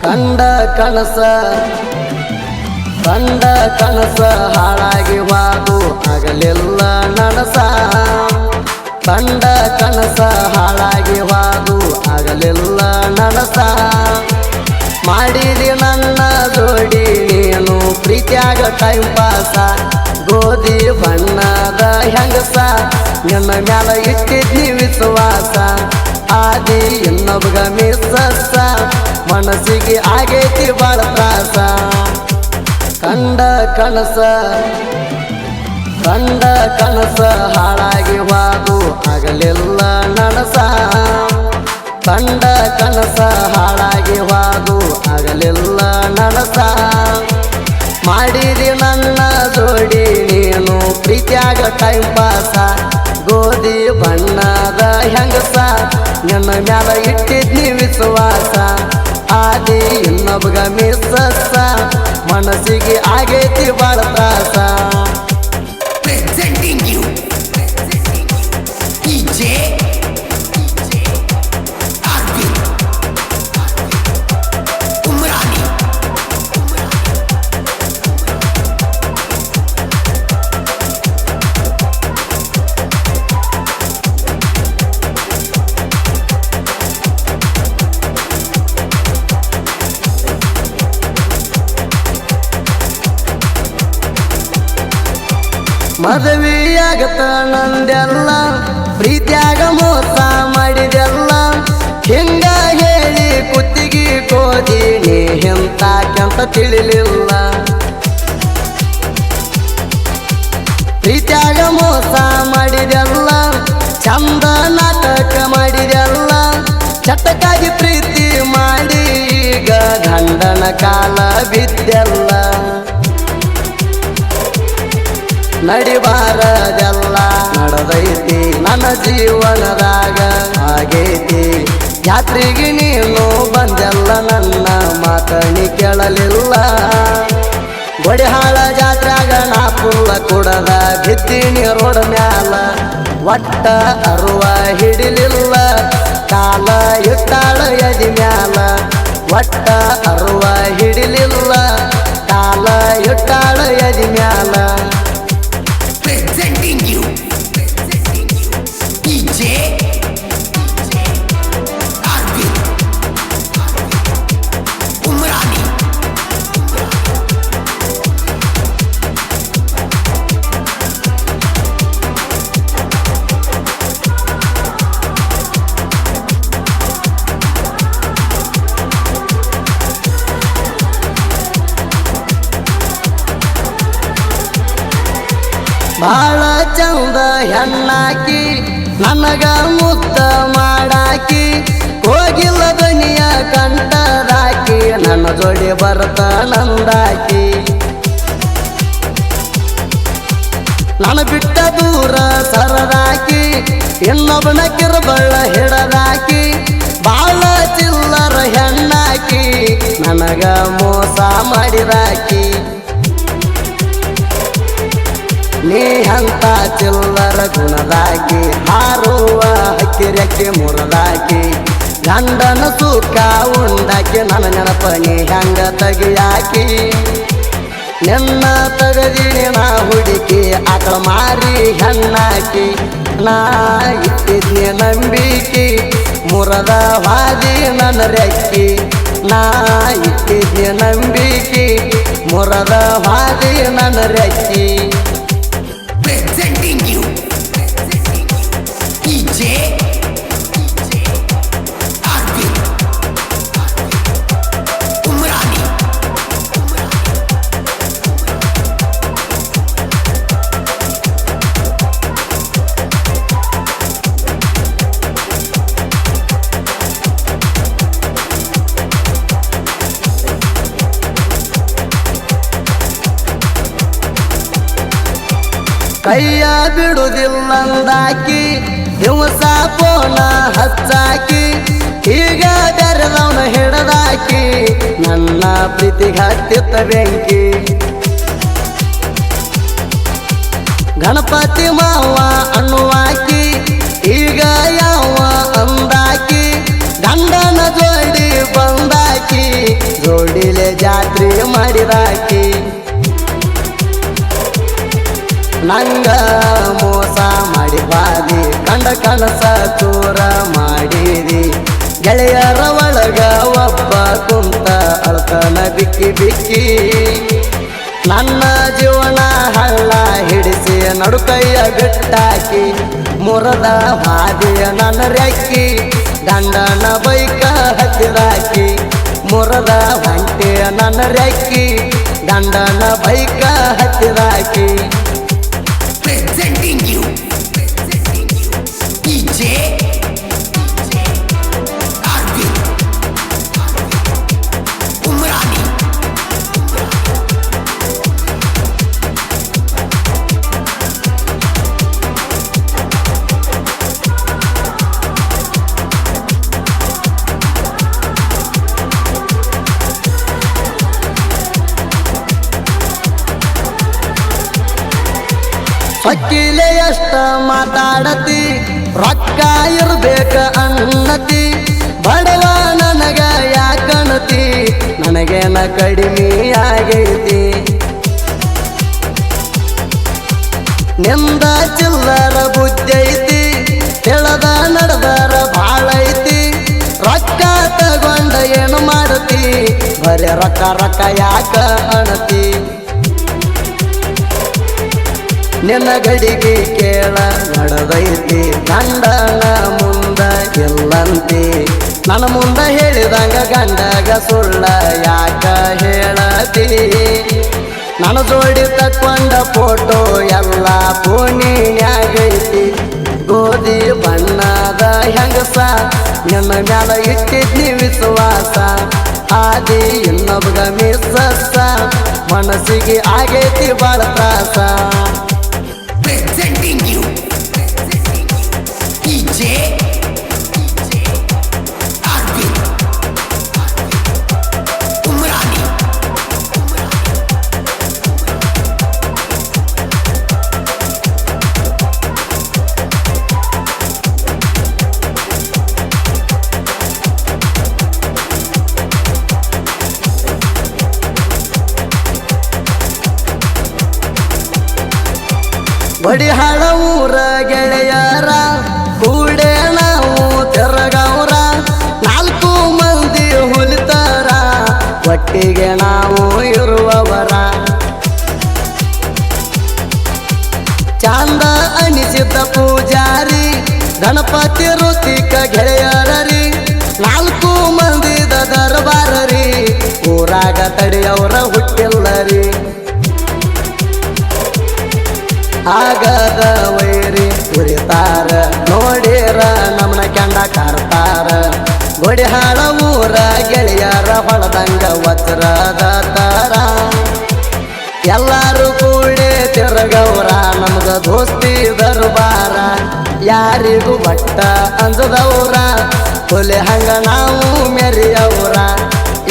ಕಂಡ ಕನಸ ಹಾಳಾಗಿ ವಾದು ಆಗಲಿಲ್ಲ ನನಸ ಕಂಡ ಕನಸ ಹಾಳಾಗಿ ವಾದು ಆಗಲಿಲ್ಲ ನನಸ ಮಾಡಿದಿ ನನ್ನ ಜೋಡಿ ನೀನು ಪ್ರೀತಿಯಾಗ ಟೈಮ್ ಪಾಸ ಗೋಧಿ ಬಣ್ಣದ ಹೆಂಗಸ ನಿನ್ನ ಮ್ಯಾಲ ಇಟ್ಟಿದ್ನಿ ವಿಶ್ವಾಸ ಆದಿ ಇನ್ನೊಬ್ಬಗ ಮಿಸ್ಸಸ ಮನಸ್ಸಿಗೆ ಆಗೈತಿ ಬಾಳ ತ್ರಾಸ ಕಂಡ ಕನಸ ಹಾಳಾಗಿ ವಾದು ಆಗಲಿಲ್ಲ ನನಸ ಕಂಡ ಕನಸ ಹಾಳಾಗಿ ವಾದು ಆಗಲಿಲ್ಲ ನನಸ ಮಾಡಿದಿ ನನ್ನ ಜೋಡಿ ನೀನು ಪ್ರೀತಿಯಾಗ ಟೈಮ್ ಪಾಸ ಗೋಧಿ ಬಣ್ಣದ ಹೆಂಗಸ ನಿನ್ನ ಮ್ಯಾಲ ಇಟ್ಟಿದ್ನಿ ವಿಶ್ವಾಸ ಆದಿ ಇನ್ನೊಬ್ಬಗ ಮಿಸ್ಸಸ ಮನಸ್ಸಿಗೆ ಆಗೈತಿ ಬಾಳ ತ್ರಾಸ Presenting you DJ Arvind Umrani ಮದುವೆಯಾಗತ ನಂದೆಲ್ಲ ಪ್ರೀತಿಯಾಗ ಮೋಸ ಮಾಡಿದೆಲ್ಲ ಹಿಂಗ ಹೇಳಿ ಕುತ್ತಿಗೆ ಕೋದಿ ನೀ ಎಂತಾಕೆಂತ ತಿಳಿಲಿಲ್ಲ ಪ್ರೀತಿಯಾಗ ಮೋಸ ಮಾಡಿದೆಲ್ಲ ಚಂದ ನಾಟಕ ಮಾಡಿದೆಲ್ಲ ಚಟಕಾಗಿ ಪ್ರೀತಿ ಮಾಡಿ ಈಗ ಗಂಡನ ಕಾಲ ಬಿದ್ದೆಲ್ಲ ನಡಿಬಾರದೆಲ್ಲ ನಡೆದೈತಿ ನನ್ನ ಜೀವನದಾಗ ಆಗೈತಿ ಜಾತ್ರೆಗೆ ನೀನು ಬಂದೆಲ್ಲ ನನ್ನ ಮಾತನಿ ಕೇಳಲಿಲ್ಲ ಗೊಡಿಹಾಳ ಜಾತ್ರೆಗ ನಾ ಪುಲ್ಲ ಕುಡದ ಬಿದ್ದೀನಿ ರೋಡ್ ಮ್ಯಾಲ ಒಟ್ಟ ಅರುವ ಹಿಡಿಲಿಲ್ಲ ಕಾಲ ಇಟ್ಟಾಳ ಎದಿ ಮ್ಯಾಲ ಒಟ್ಟ ಅರುವ ಹಿಡಿಲಿಲ್ಲ ಕಾಲ ಇಟ್ಟಾಳ ಎದಿ ಮ್ಯಾಲ Presenting you DJ Arvind Umrani ಬಾಳ ಚಂದ ಹೆಣ್ಣಾಕಿ ನನಗ ಮುದ್ದ ಮಾಡಾಕಿ ಹೋಗಿಲ್ಲ ದನಿಯ ಕಂಠದಾಕಿ ನನ್ನ ಜೋಡಿ ಬರ್ತ ನಂದಾಕಿ ನನ್ನ ಬಿಟ್ಟ ದೂರ ಸರದಾಕಿ ಇನ್ನೊಬ್ಬನ ಕಿರ್ಬಳ್ಳ ಹಿಡದಾಕಿ ಬಾಳ ಚಿಲ್ಲರ ಹೆಣ್ಣಾಕಿ ನನಗ ಮೋಸ ಮಾಡಿದಾಕಿ ನೀ ಅಂತ ಚಿಲ್ಲರ ಗುಣದಾಕಿ ಹಾರುವ ಹಕ್ಕಿರಕ್ಕೆ ಮುರದಾಕಿ ಗಂಡನ ಸುಖ ಉಂಡಾಕಿ ನನ್ನ ನೆನಪ ನೀ ಹೆಂಗ ತೆಗಿಯಾಕಿ ನಿನ್ನ ತಗದಿನಿ ನಾ ಹುಡುಕಿ ಆಕಳ ಮಾರಿ ಹೆಣ್ಣಾಕಿ ನಾ ಇಟ್ಟಿದ್ನಿ ನಂಬಿಕಿ ಮುರದ ವಾದಿ ನನ್ನ ರೆಕ್ಕಿ ನಾ ಇಟ್ಟಿದ್ನಿ ನಂಬಿಕಿ ಮುರದ ವಾದಿ ನನ್ನ ರೆಕ್ಕಿ Presenting you DJ Arvind Umrani ಕೈಯ ಬಿಡುದಿಲ್ಲಂದಾಕಿ ದಿವಸ ಪೋನ ಹಚ್ಚಾಕಿ ಈಗ ಬೆರೆದವನ ಹಿಡದಾಕಿ ನನ್ನ ಪ್ರೀತಿಗೆ ಹತ್ತಿತ್ತ ಬೆಂಕಿ ಗಣಪತಿ ಮಾವ ಅನ್ನುವಾಕಿ ಈಗ ಯಾವ ಅಂದಾಕಿ ಗಂಡನ ಜೋಡಿ ಬಂದಾಕಿ ಬಂದಾಕಿ ಜೋಡಿಲೆ ಜಾತ್ರೆ ಮಾಡಿದಾಕಿ ನಂಗ ಮೋಸ ಮಾಡಿ ಬಾದಿ ಕಂಡ ಕನಸ ಚೂರ ಮಾಡಿದಿ ಗೆಳೆಯರ ಒಳಗ ಒಬ್ಬ ಕುಂತ ಅಳ್ತನ ಬಿಕ್ಕಿ ಬಿಕ್ಕಿ ನನ್ನ ಜೀವನ ಹಳ್ಳ ಹಿಡಿಸಿ ನಡುಕೈಯ ಬಿಟ್ಟಾಕಿ ಮುರದ ಹಾದಿಯ ನನ್ನ ರೆಕ್ಕಿ ಗಂಡನ ಬೈಕ ಹತ್ತಿರಾಕಿ ಮುರದ ಹೊಂಟೆಯ ನನ್ನ ರೆಕ್ಕಿ ಗಂಡನ ಬೈಕ ಹತ್ತಿರಾಕಿ Presenting you DJ Arvind Umrani ಅಕ್ಕಿಲೆ ಎಷ್ಟ ಮಾತಾಡತಿ ರೊಕ್ಕ ಇರ್ಬೇಕ ಅನ್ನತಿ ಬಡವ ನನಗ ಯಾಕಣತಿ ನನಗೇನ ಕಡಿಮೆ ಆಗೈತಿ ನಿಂದ ಚಿಲ್ಲರ ಬುದ್ಧಿ ಐತಿ ತಿಳಿದ ನಡೆದರ ಭಾಳ ಐತಿ ರೊಕ್ಕ ತಗೊಂಡ ಏನು ಮಾಡತಿ ಬರೇ ರೊಕ್ಕ ರೊಕ್ಕ ಯಾಕ ಅಣತಿ ನಿನ್ನ ಗಡಿಗೆ ಕೇಳ ನಡೆದೈತಿ ಗಂಡನ ಮುಂದ ಎಲ್ಲಂತಿ ನನ್ನ ಮುಂದ ಹೇಳಿದಂಗ ಗಂಡಗ ಸುಳ್ಳ ಯಾಕ ಹೇಳತಿ ನನ್ನ ಜೋಡಿ ತಕ್ಕೊಂಡ ಫೋಟೋ ಎಲ್ಲ ಫೋನಿನ್ಯಾಗೈತಿ ಗೋಧಿ ಬಣ್ಣದ ಹೆಂಗಸ ನಿನ್ನ ಮ್ಯಾಲ ಇಟ್ಟಿದ್ನಿ ವಿಶ್ವಾಸ ಆದಿ ಇನ್ನೊಬ್ಬಗ ಮಿಸ್ಸಸ್ಸ ಮನಸ್ಸಿಗೆ ಆಗೈತಿ ಬಾಳ ತ್ರಾಸ Presenting you DJ Arvind Umrani ಬಡಿಹಾಳ ಊರ ಗೆಳೆಯರ ಕೂಡೆ ನಾವು ತಿರಗವ್ರ ನಾಲ್ಕು ಮಂದಿ ಹುಲಿತಾರ ಒಟ್ಟಿಗೆ ನಾವು ಇರುವವರ ಚಾಂದ ಅನಿಸಿದ ಪೂಜಾರಿ ಗಣಪತಿ ಋತಿಕ ಗೆಳೆಯರರಿ ನಾಲ್ಕು ಮಂದಿದ ದರ್ಬಾರರಿ ಊರಾಗ ತಡಿಯವರ ಹುಟ್ಟಿಲ್ಲರಿ ಆಗದ ವೈರಿ ಉರಿತಾರ ನೋಡಿರ ನಮ್ಮನ ಕೆಂಡ ಕಾರ್ತಾರ ಗೊಡಿಹಾಳ ಊರ ಗೆಳೆಯರ ಹೊಳದಂಗ ವಜ್ರದ ತರ ಎಲ್ಲಾರು ಕೂಡಿ ತಿರುಗವ್ರ ನಮ್ಗ ದೋಸ್ತಿ ದರ್ಬಾರ ಯಾರಿಗೂ ಬಟ್ಟ ಅಂಜದವ್ರ ಹುಲಿ ಹಂಗ ನಾವು ಮೆರಿಯವ್ರ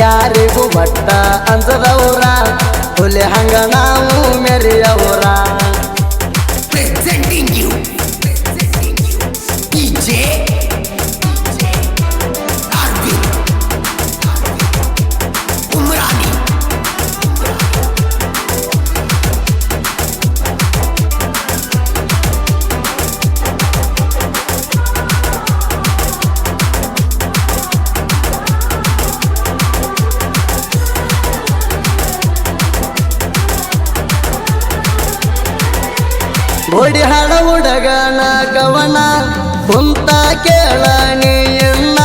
ಯಾರಿಗೂ ಬಟ್ಟ ಅಂಜದವ್ರ ಹುಲಿ ಹಂಗ ನಾವು ಮೆರಿಯವ್ರ Presenting you DJ Arvind Umrani ಗೋಡಿಹಾಳ ಹುಡುಗನ ಗವನ ಕುಂತ ಕೇಳನಿಯನ್ನ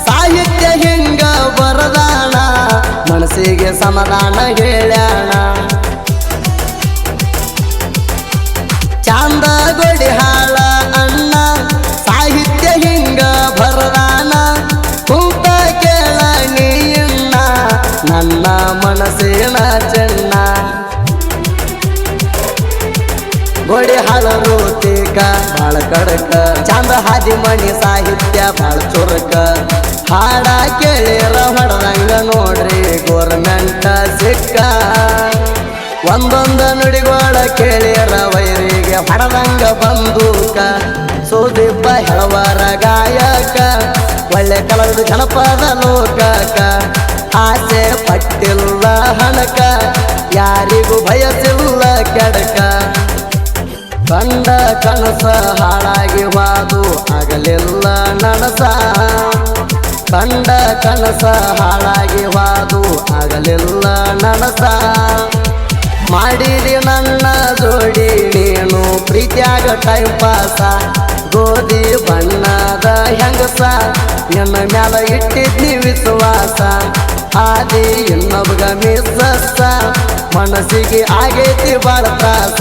ಸಾಹಿತ್ಯ ಹಿಂಗ ಬರದಾಣ ಮನಸ್ಸಿಗೆ ಸಮಾಧಾನ ಹೇಳ್ಯಾಣ ಚಾಂದ ಗೋಡಿಹಾಳ ಅಣ್ಣ ಸಾಹಿತ್ಯ ಹಿಂಗ ಬರದಾಣ ಕುಂತ ಕೇಳನಿಯನ್ನ ನನ್ನ ಮನಸ್ಸಿನ ಚೆನ್ನ ಗೋಡಿ ಹಾಳರು ತೀಕ ಬಾಳ ಕಡಕ ಚಂದ ಹಾದಿ ಮಣಿ ಸಾಹಿತ್ಯ ಬಾಳ ಚುರುಕ ಹಾಡ ಕೇಳಿರ ಹೊಡೆದಂಗ ನೋಡ್ರಿ ಗೋರ್ಮೆಂಟ್ ಸಿಕ್ಕ ಒಂದೊಂದ ನುಡಿಗೋಳ ಕೇಳಿರ ವೈರಿಗೆ ಹೊಡೆದಂಗ ಬಂದೂಕ ಸುದೀಪ ಹೆಳವರ ಗಾಯಕ ಒಳ್ಳೆ ಕಲದ ಜನಪದ ಲೋಕಕ ಆಸೆ ಪಟ್ಟಿಲ್ಲ ಹಣಕ ಯಾರಿಗೂ ಬಯಸಿಲ್ಲ ಕೆಡಕ ಕಂಡ ಕನಸ ಹಾಳಾಗಿ ವಾದು ಆಗಲಿಲ್ಲ ನನಸ ಕಂಡ ಕನಸ ಹಾಳಾಗಿ ವಾದು ಆಗಲಿಲ್ಲ ನನಸ ಮಾಡಿದಿ ನನ್ನ ಜೋಡಿ ನೀನು ಪ್ರೀತಿಯಾಗ ಟೈಮ್ ಪಾಸ ಗೋಧಿ ಬಣ್ಣದ ಹೆಂಗಸ ನಿನ್ನ ಮ್ಯಾಲ ಇಟ್ಟಿದ್ನಿ ವಿಶ್ವಾಸ ಆದಿ ಇನ್ನೊಬ್ಬಗ ಮಿಸ್ಸ ಮನಸ್ಸಿಗೆ ಆಗೈತಿ ಬಾಳ ತ್ರಾಸ